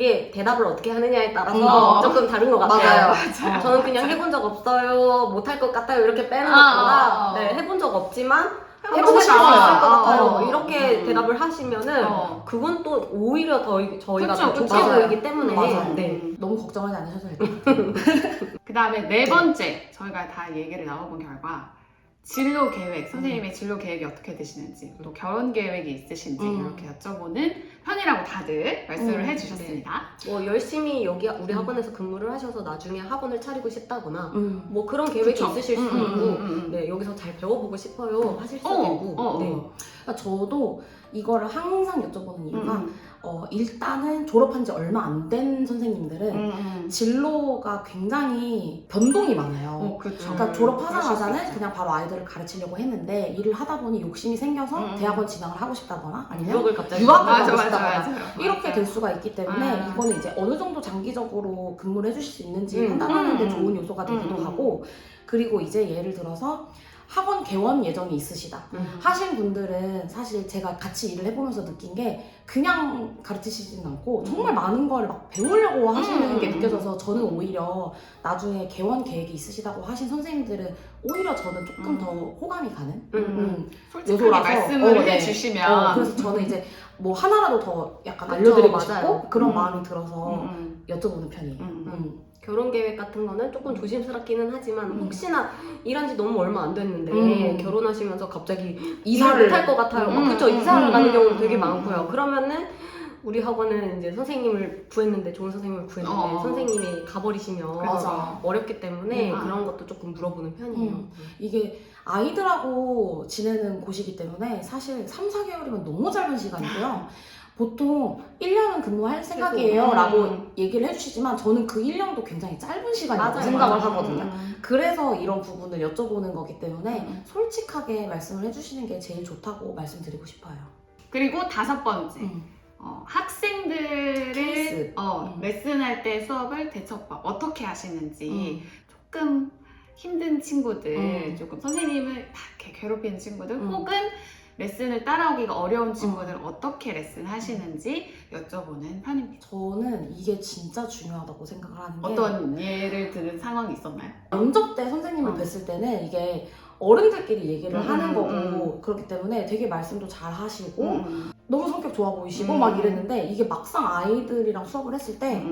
그게 대답을 어떻게 하느냐에 따라서 조금 다른 것 같아요. 맞아요. 저는 그냥 해본 적 없어요, 못할 것 같아요 이렇게 빼는 것보다 네, 해본 적 없지만 해보고 싶을 것 싶어요. 같아요. 이렇게 대답을 하시면은 그건 또 오히려 더 저희가 더 좋게 보이기 때문에 맞아요. 네. 너무 걱정하지 않으셔도 될 것 같아요. 그 다음에 네 번째 저희가 다 얘기를 나눠본 결과 진로 계획, 선생님의 진로 계획이 어떻게 되시는지 또 결혼 계획이 있으신지 이렇게 여쭤보는 편이라고 다들 말씀을 해주셨습니다. 뭐 열심히 여기 우리 학원에서 근무를 하셔서 나중에 학원을 차리고 싶다거나 뭐 그런 계획이 그쵸. 있으실 수도 있고 네, 여기서 잘 배워보고 싶어요 하실 수도 있고 네. 그러니까 저도 이거를 항상 여쭤보는 이유가 일단은 졸업한 지 얼마 안 된 선생님들은 진로가 굉장히 변동이 많아요. 그렇죠. 그러니까 졸업하자마자는 그냥 바로 아이들을 가르치려고 했는데 일을 하다 보니 욕심이 생겨서 대학원 진학을 하고 싶다거나 아니면 유학을 갑자기 유학을 맞아, 가고 맞아, 싶다거나 맞아. 이렇게 될 수가 있기 때문에 이거는 이제 어느 정도 장기적으로 근무를 해주실 수 있는지 판단하는 데 좋은 요소가 되기도 하고, 그리고 이제 예를 들어서 학원 개원 예정이 있으시다 하신 분들은 사실 제가 같이 일을 해보면서 느낀 게 그냥 가르치시진 않고 정말 많은 걸 막 배우려고 하시는 게 느껴져서 저는 오히려 나중에 개원 계획이 있으시다고 하신 선생님들은 오히려 저는 조금 더 호감이 가는 솔직하게 요소라서, 말씀을 네. 해주시면 그래서 저는 이제 뭐 하나라도 더 약간 그쵸, 알려드리고 맞아요. 싶고 그런 마음이 들어서 여쭤보는 편이에요. 결혼 계획 같은 거는 조금 조심스럽기는 하지만 혹시나 일한 지 너무 얼마 안 됐는데 결혼하시면서 갑자기 이사를 못할 것 같아요. 그쵸, 이사를 가는 경우도 되게 많고요. 그러면은 우리 학원은 이제 선생님을 구했는데 좋은 선생님을 구했는데 선생님이 가버리시면 맞아. 어렵기 때문에 그런 것도 조금 물어보는 편이에요. 이게 아이들하고 지내는 곳이기 때문에 사실 3, 4개월이면 너무 짧은 시간이고요. 보통 1년은 근무할 생각이에요 라고 얘기를 해주시지만 저는 그 1년도 굉장히 짧은 시간이라고 맞아요. 생각을 하거든요. 그래서 이런 부분을 여쭤보는 거기 때문에 솔직하게 말씀을 해주시는 게 제일 좋다고 말씀드리고 싶어요. 그리고 다섯 번째 학생들을 케이스. 레슨할 때 수업을 대처법 어떻게 하시는지 조금 힘든 친구들, 조금 선생님을 막 이렇게 괴롭히는 친구들 혹은 레슨을 따라오기가 어려운 친구들 어떻게 레슨 하시는지 여쭤보는 편입니다. 저는 이게 진짜 중요하다고 생각을 하는 게 어떤 예를 드는 상황이 있었나요? 면접 때 선생님을 뵀을 때는 이게 어른들끼리 얘기를 하는 거고 그렇기 때문에 되게 말씀도 잘 하시고 너무 성격 좋아 보이시고 막 이랬는데 이게 막상 아이들이랑 수업을 했을 때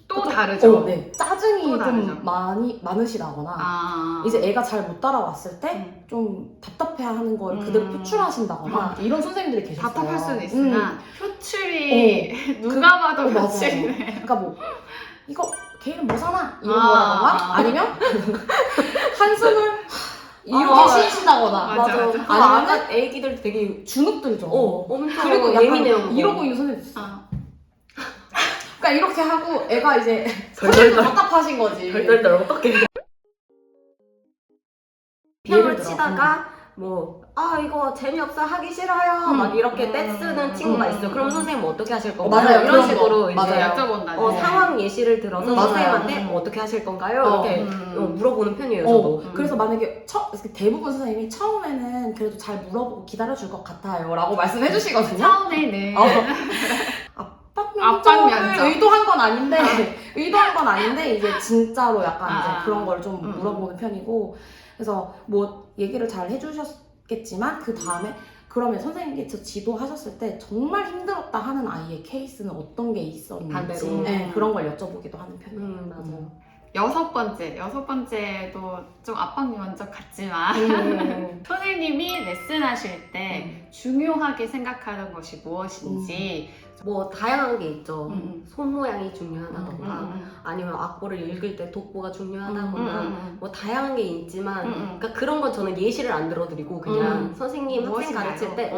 또 다르죠? 네. 짜증이 또 다르죠. 좀 많으시다거나 이제 애가 잘 못 따라왔을 때 좀 답답해하는 걸 그대로 표출하신다거나 이런 선생님들이 계셨어요. 답답할 수는 있으나 표출이 누가 봐도 맞아요. 표출이네. 그러니까 뭐 이거 걔는 뭐 사나? 이런 거라던가 아니면 한숨을 이렇게 쉬신다거나 맞아. 그 아니면은 아가 애기들 되게 주눅 들죠. 엄청 그리고 약간 예민해요. 이러고 있는 선생님 있어요. 그러니까 이렇게 하고 애가 이제 덜덜덜. 답답하신 거지. 덜덜덜 어떻게 예를 피아노를 들어. 치다가 뭐 이거 재미없어 하기 싫어요 막 이렇게 떼쓰는 친구가 있어요. 그럼 선생님 어떻게 하실 건가요? 맞아요. 이런 그런 식으로 거. 이제 맞아요. 여쭤본다. 상황 예시를 들어서 맞아요. 선생님한테 어떻게 하실 건가요? 이렇게 물어보는 편이에요. 저도. 그래서 만약에 대부분 선생님이 처음에는 그래도 잘 물어보고 기다려줄 것 같아요 라고 말씀해 주시거든요. 처음에는 압박 면접. 면접 의도한 건 아닌데 이제 진짜로 약간 이제 그런 걸 좀 물어보는 편이고, 그래서 뭐 얘기를 잘 해주셨겠지만 그 다음에 그러면 선생님께서 지도하셨을 때 정말 힘들었다 하는 아이의 케이스는 어떤 게 있었는지 반대로. 네, 그런 걸 여쭤보기도 하는 편이에요. 맞아요. 여섯 번째도 좀 압박 면접 같지만 선생님이 레슨하실 때 중요하게 생각하는 것이 무엇인지 뭐 다양한 게 있죠. 손 모양이 중요하다던가 아니면 악보를 읽을 때 독보가 중요하다거나 뭐 다양한 게 있지만 그러니까 그런 건 저는 예시를 안 들어드리고 그냥 선생님 학생 무엇인가요? 가르칠 때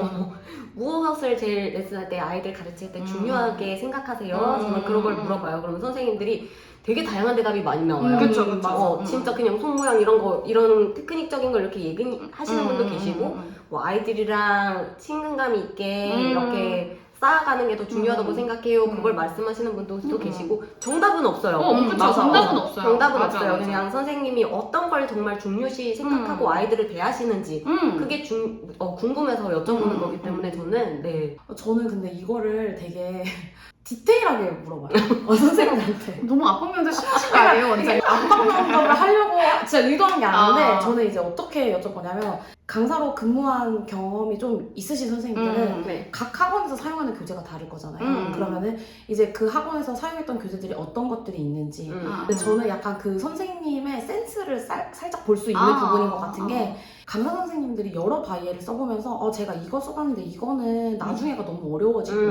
무엇을 제일 레슨할 때 아이들 가르칠 때 중요하게 생각하세요? 저는 그런 걸 물어봐요. 그러면 선생님들이 되게 다양한 대답이 많이 나와요. 그쵸. 진짜 그냥 손 모양 이런 거 이런 테크닉적인 걸 이렇게 얘기하시는 분도 계시고 뭐 아이들이랑 친근감이 있게 이렇게 쌓아가는 게 더 중요하다고 생각해요. 그걸 말씀하시는 분도 또 계시고 정답은 없어요. 그쵸. 맞아. 정답은 없어요. 정답은 맞아, 없어요. 맞아. 그냥 선생님이 어떤 걸 정말 중요시 생각하고 아이들을 대하시는지 그게 궁금해서 여쭤보는 거기 때문에 저는 저는 근데 이거를 되게 디테일하게 물어봐요. 선생님한테. 너무 압박 면접 싫으신 거 아니에요, 원장님? 압박 면접을 하려고 진짜 의도한 게 아닌데 아. 저는 이제 어떻게 여쭤보냐면 강사로 근무한 경험이 좀 있으신 선생님들은 네. 각 학원에서 사용하는 교재가 다를 거잖아요. 그러면은 이제 그 학원에서 사용했던 교재들이 어떤 것들이 있는지 근데 저는 약간 그 선생님의 센스를 살짝 볼 수 있는 부분인 것 같은 게 강사 선생님들이 여러 바이엘을 써보면서 제가 이거 써봤는데 이거는 나중에가 너무 어려워지고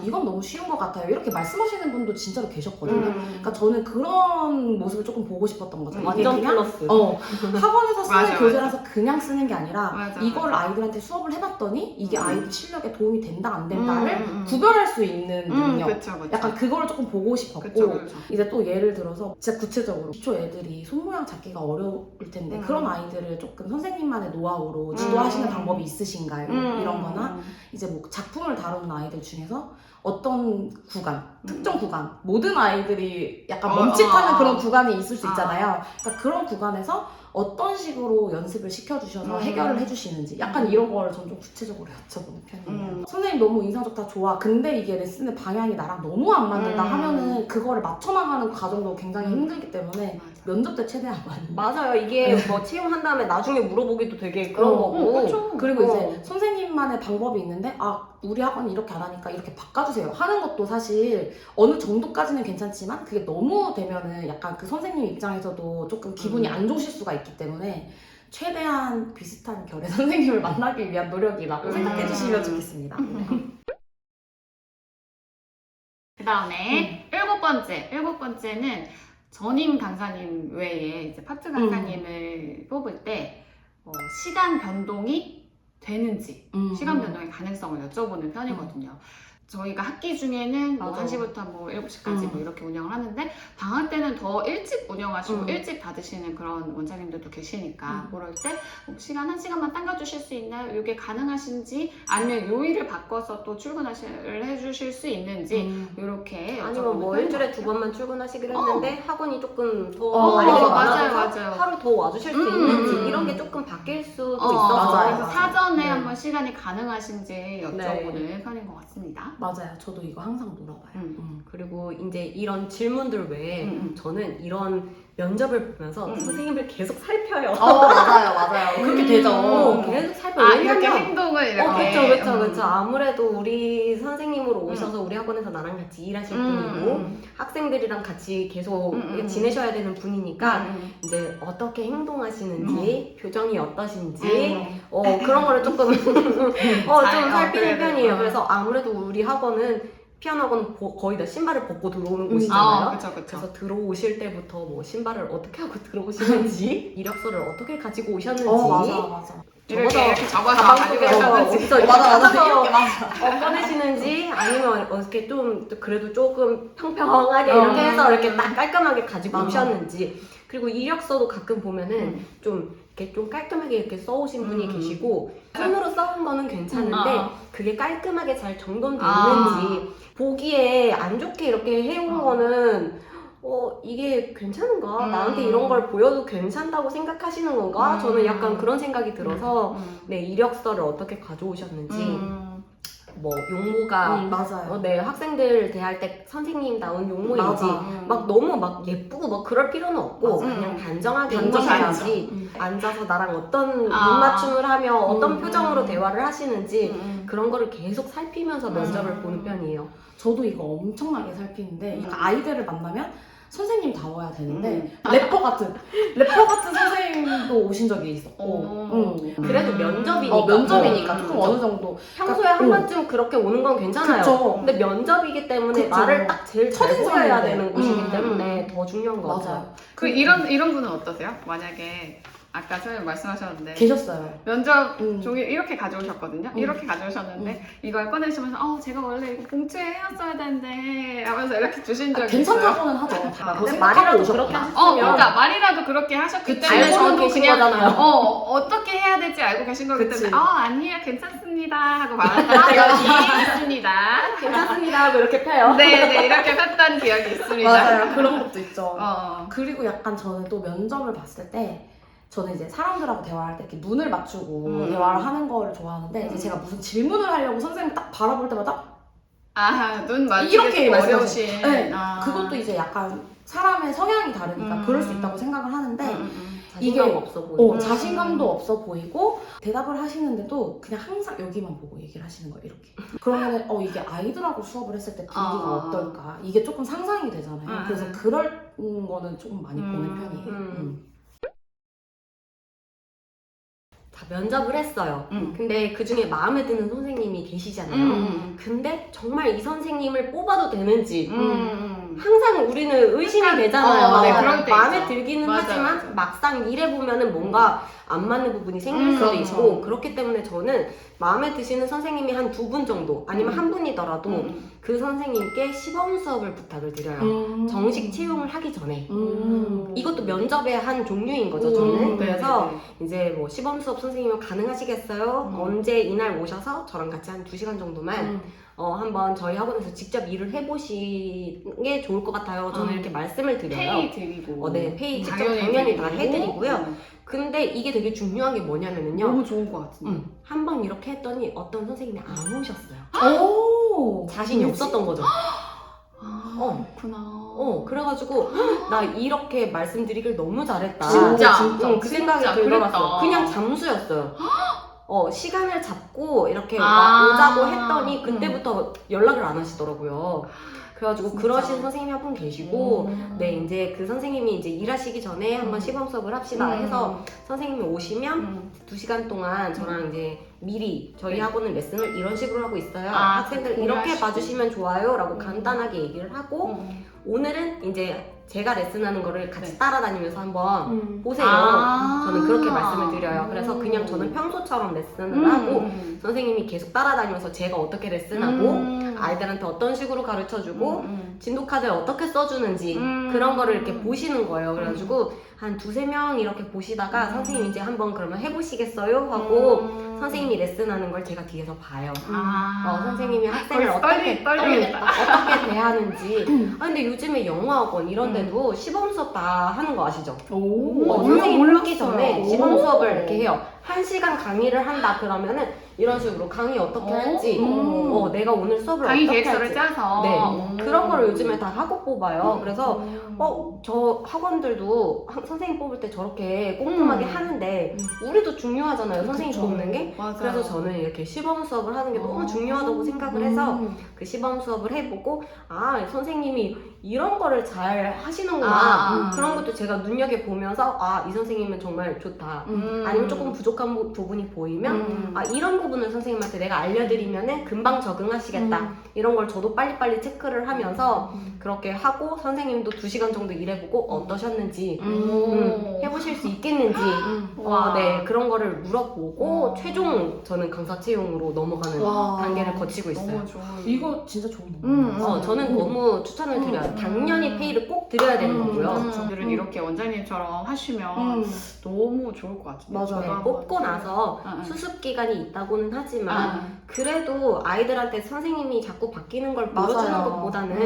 이건 너무 쉬운 것 같아요 이렇게 말씀하시는 분도 진짜로 계셨거든요. 그러니까 저는 그런 모습을 조금 보고 싶었던 거죠. 이게 완전 그냥 플러스. 학원에서 쓰는 맞아, 교재라서 그냥 쓰는 게 아니라 맞아, 이걸 맞아. 아이들한테 수업을 해봤더니 이게 아이들 실력에 도움이 된다 안 된다를 구별할 수 있는 능력 그쵸, 그쵸. 약간 그거를 조금 보고 싶었고 그쵸, 그쵸. 이제 또 예를 들어서 진짜 구체적으로 기초 애들이 손모양 잡기가 어려울 텐데 그런 아이들을 조금 선생님만의 노하우로 지도하시는 방법이 있으신가요? 이런 거나 이제 뭐 작품을 다루는 아이들 중에서 어떤 구간, 특정 구간 모든 아이들이 약간 멈칫하는 그런 구간이 있을 수 있잖아요. 그러니까 그런 구간에서 어떤 식으로 연습을 시켜주셔서 해결을 해주시는지 약간 이런 거를 전 좀 구체적으로 여쭤보는 편이에요. 선생님 너무 인상 좋다 좋아 근데 이게 레슨의 방향이 나랑 너무 안 맞는다 하면은 그거를 맞춰나가는 과정도 굉장히 힘들기 때문에 면접 때 최대한 많이 맞아요. 이게 뭐 채용한 다음에 나중에 물어보기도 되게 그런 거고. 그쵸. 그리고 이제 선생님만의 방법이 있는데 우리 학원이 이렇게 안 하니까 이렇게 바꿔주세요 하는 것도 사실 어느 정도까지는 괜찮지만 그게 너무 되면은 약간 그 선생님 입장에서도 조금 기분이 안 좋으실 수가 있기 때문에 최대한 비슷한 결의 선생님을 만나기 위한 노력이라고 생각해 주시면 좋겠습니다. 그 다음에 일곱 번째는 전임 강사님 외에 이제 파트 강사님을 뽑을 때 시간 변동이 되는지 시간 변동의 가능성을 여쭤보는 편이거든요. 저희가 학기 중에는 뭐 맞아. 1시부터 뭐 7시까지 뭐 이렇게 운영을 하는데 방학 때는 더 일찍 운영하시고 일찍 받으시는 그런 원장님들도 계시니까 그럴 때 시간 1시간만 당겨주실 수 있나요? 이게 가능하신지 아니면 요일을 바꿔서 또 출근을 해주실 수 있는지 이렇게 아니면 뭐 여쭤보는 일주일에 편이거든요. 2번만 출근하시기로 했는데 학원이 조금 더 아이들이 맞아요, 많아져서 맞아요. 하루 더 와주실 수 있는지 이런 게 조금 바뀔 수도 있어서 맞아요. 그래서 사전에 네. 한번 시간이 가능하신지 여쭤보는 편인 것 같습니다. 맞아요. 저도 이거 항상 물어봐요. 그리고 이제 이런 질문들 외에 음. 저는 이런 면접을 보면서 선생님을 계속 살펴요. 맞아요. 그렇게 되죠. 계속 살펴요. 이렇게 왜냐면 행동을 이렇게 그렇죠. 아무래도 우리 선생님으로 오셔서 우리 학원에서 나랑 같이 일하실 분이고 학생들이랑 같이 계속 지내셔야 되는 분이니까 이제 어떻게 행동하시는지 표정이 어떠신지 그런 거를 조금 좀 살피는 편이에요. 그래서 아무래도 우리 학원은 피아노 학원은 거의 다 신발을 벗고 들어오는 곳이잖아요. 그쵸. 그래서 들어오실 때부터 뭐 신발을 어떻게 하고 들어오시는지 이력서를 어떻게 가지고 오셨는지 맞아. 이렇게 적어서 가방 가지고 속에서 오셨는지. 어디서 이렇게 맞아. 찾아서 이렇게 맞아. 꺼내시는지 아니면 어떻게 좀 그래도 조금 평평하게 이렇게 해서 이렇게 딱 깔끔하게 가지고 오셨는지 그리고 이력서도 가끔 보면은 좀 이렇게 좀 깔끔하게 이렇게 써오신 분이 계시고 손으로 써온 거는 괜찮은데 그게 깔끔하게 잘 정돈돼 있는지 보기에 안 좋게 이렇게 해온 거는 이게 괜찮은가? 나한테 이런 걸 보여도 괜찮다고 생각하시는 건가? 저는 약간 그런 생각이 들어서 네, 이력서를 어떻게 가져오셨는지 뭐 용모가 맞아요. 네, 학생들 대할 때 선생님다운 용모인지 막 너무 막 예쁘고 막 그럴 필요는 없고 그냥 단정하게 해야지 앉아서 나랑 어떤 눈 맞춤을 하며 어떤 표정으로 대화를 하시는지 그런 거를 계속 살피면서 면접을 보는 편이에요. 저도 이거 엄청나게 살피는데 그러니까 아이들을 만나면 선생님다워야 되는데 래퍼 같은 선생님도 오신 적이 있었고 그래도 면접이니까 면접이니까 조금 어느 정도 평소에 한 번쯤 그렇게 오는 건 괜찮아요. 그쵸. 근데 면접이기 때문에 그쵸. 말을 딱 제일 잘 보여야 첫인상인데. 되는 곳이기 때문에 더 중요한 것 같아요. 맞아요. 그 이런 분은 어떠세요? 만약에 아까 선생님 말씀하셨는데 계셨어요. 면접 종이 이렇게 가져오셨거든요. 이렇게 가져오셨는데 이걸 꺼내시면서 제가 원래 이거 봉투에 해놨어야 되는데 하면서 이렇게 주신 적이 있어요? 괜찮다고는 하죠. 근데 말이라도 그렇게 하셨으면 그러니까 말이라도 그렇게 하셨기 때문에 알고는 저도 계신 그냥 거잖아요. 어떻게 해야 될지 알고 계신 거기 그치. 때문에 아니에요 괜찮습니다 하고 말했던 기억이 있습니다. 괜찮습니다 하고 이렇게 펴요. 네 이렇게 폈던 기억이 있습니다. 맞아요. 그런 것도 있죠. 어. 그리고 약간 저는 또 면접을 봤을 때 저는 이제 사람들하고 대화할 때 이렇게 눈을 맞추고 대화를 하는 거를 좋아하는데 이제 제가 무슨 질문을 하려고 선생님 딱 바라볼 때마다 눈 맞추기 이렇게 좀 말씀하세요. 어려우신. 네. 아. 그것도 이제 약간 사람의 성향이 다르니까 그럴 수 있다고 생각을 하는데 자신감 이게 없어 보이고 자신감도 없어 보이고 대답을 하시는데도 그냥 항상 여기만 보고 얘기를 하시는 거예요. 이렇게. 그러면 이게 아이들하고 수업을 했을 때 분위기가 어떨까? 이게 조금 상상이 되잖아요. 그래서 그럴 거는 조금 많이 보는 편이에요. 자, 면접을 했어요. 근데 그 중에 마음에 드는 선생님이 계시잖아요. 근데 정말 이 선생님을 뽑아도 되는지 항상 우리는 의심이 되잖아요. 네, 그럴 때 마음에 있죠. 들기는 맞아, 하지만 맞아. 막상 일해보면은 뭔가 안 맞는 부분이 생길 수도 그렇죠. 있고 그렇기 때문에 저는 마음에 드시는 선생님이 한 2분 정도 아니면 한 분이더라도 그 선생님께 시범 수업을 부탁을 드려요. 정식 채용을 하기 전에. 이것도 면접의 한 종류인 거죠, 저는. 그래서 이제 뭐 시범 수업 선생님은 가능하시겠어요? 언제 이날 오셔서 저랑 같이 한 2시간 정도만 한번 저희 학원에서 직접 일을 해보시는 게 좋을 것 같아요. 저는 이렇게 말씀을 드려요. 페이 드리고. 네, 페이 직접 당연히 다 해드리고요. 근데 이게 되게 중요한 게 뭐냐면은요. 너무 좋은 것 같은데. 한 번 이렇게 했더니 어떤 선생님이 안 오셨어요. 오! 자신이 없었던 거죠. 그렇구나. 그래가지고 나 이렇게 말씀드리길 너무 잘했다. 진짜. 그 생각이 진짜 들더라고요. 그랬다. 그냥 잠수였어요. 시간을 잡고 이렇게 아. 오자고 했더니 그때부터 연락을 안 하시더라고요. 그래가지고 진짜. 그러신 선생님이 한 분 계시고 네, 이제 그 선생님이 이제 일하시기 전에 한번 시범 수업을 합시다 해서 선생님이 오시면 2시간 동안 저랑 이제 미리 저희 네. 학원은 레슨을 이런 식으로 하고 있어요. 아, 학생들 그렇게 이렇게 하시고. 봐주시면 좋아요 라고 간단하게 얘기를 하고 오늘은 이제 제가 레슨하는 거를 같이 네. 따라다니면서 한번 보세요. 아. 저는 그렇게 말씀을 드려요. 그래서 그냥 저는 평소처럼 레슨을 하고 선생님이 계속 따라다니면서 제가 어떻게 레슨하고 아이들한테 어떤 식으로 가르쳐주고 진도카드를 어떻게 써주는지 그런 거를 이렇게 보시는 거예요. 그래가지고 한 2-3명 이렇게 보시다가 선생님이 이제 한번 그러면 해보시겠어요? 하고 선생님이 레슨하는 걸 제가 뒤에서 봐요. 선생님이 학생을 어떻게 어떻게 대하는지. 근데 요즘에 영어학원 이런 데도 시범 수업 다 하는 거 아시죠? 선생님 오기 전에 시범 수업을 이렇게 해요. 1시간 강의를 한다 그러면은 이런 식으로 강의 어떻게 할지, 내가 오늘 수업을 강의 어떻게 계획서를 할지. 짜서. 네, 그런 거를 요즘에 다 학원 뽑아요. 그래서 저 학원들도 선생님 뽑을 때 저렇게 꼼꼼하게 하는데 우리도 중요하잖아요. 선생님 뽑는 게. 맞아요. 그래서 저는 이렇게 시범 수업을 하는 게 너무 중요하다고 생각을 해서 그 시범 수업을 해보고 선생님이 이런 거를 잘 하시는구나. 그런 것도 제가 눈여겨보면서 이 선생님은 정말 좋다. 아니면 조금 부족한 부분이 보이면 이런 부분을 선생님한테 내가 알려드리면은 금방 적응하시겠다. 이런 걸 저도 빨리빨리 체크를 하면서 그렇게 하고 선생님도 2시간 정도 일해보고 어떠셨는지 해보실 수 있겠는지 네, 그런 거를 물어보고 최종 저는 강사 채용으로 넘어가는 단계를 거치고 있어요. 너무 좋은. 이거 진짜 좋은 거. 저는 너무 추천을 드려요. 당연히 페이를 꼭 드려야 되는 거고요. 분들은 이렇게 원장님처럼 하시면 너무 좋을 것 같아요. 맞아요. 네, 뽑고 나서 수습 기간이 있다고는 하지만 그래도 아이들한테 선생님이 자꾸 바뀌는 걸 보여주는 맞아요. 것보다는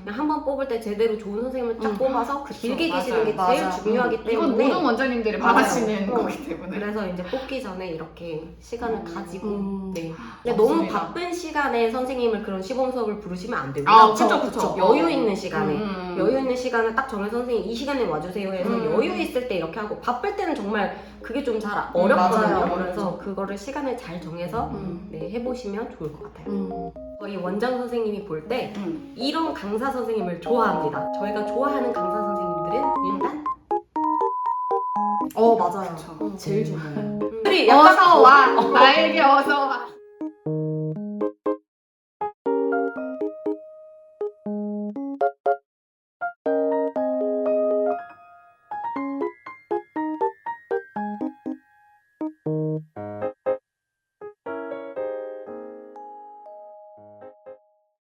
그냥 한번 뽑을 때 제대로 좋은 선생님을 쫙 뽑아서 길게 맞아요. 계시는 게 제일 중요하기 이건 때문에 모든 원장님들이 맞아요. 바라시는 거기 때문에. 그래서 이제 뽑기 전에 이렇게 시간을 가지고 네. 근데 맞습니다. 너무 바쁜 시간에 선생님을 그런 시범 수업을 부르시면 안 되고요. 그쵸. 여유 있는 시간에 여유 있는 시간을 딱 정해서 선생님 이 시간에 와주세요 해서 여유 있을 때 이렇게 하고 바쁠 때는 정말 그게 좀 잘 어렵거든요. 맞아요. 그래서 그거를 시간을 잘 정해서 네, 해보시면 좋을 것 같아요. 저희 원장 선생님이 볼 때 이런 강사 선생님을 좋아합니다. 저희가 좋아하는 강사 선생님들은 일단 맞아요. 그쵸. 제일 좋아요. 우리 약간 어서 와. 나에게 어서 와.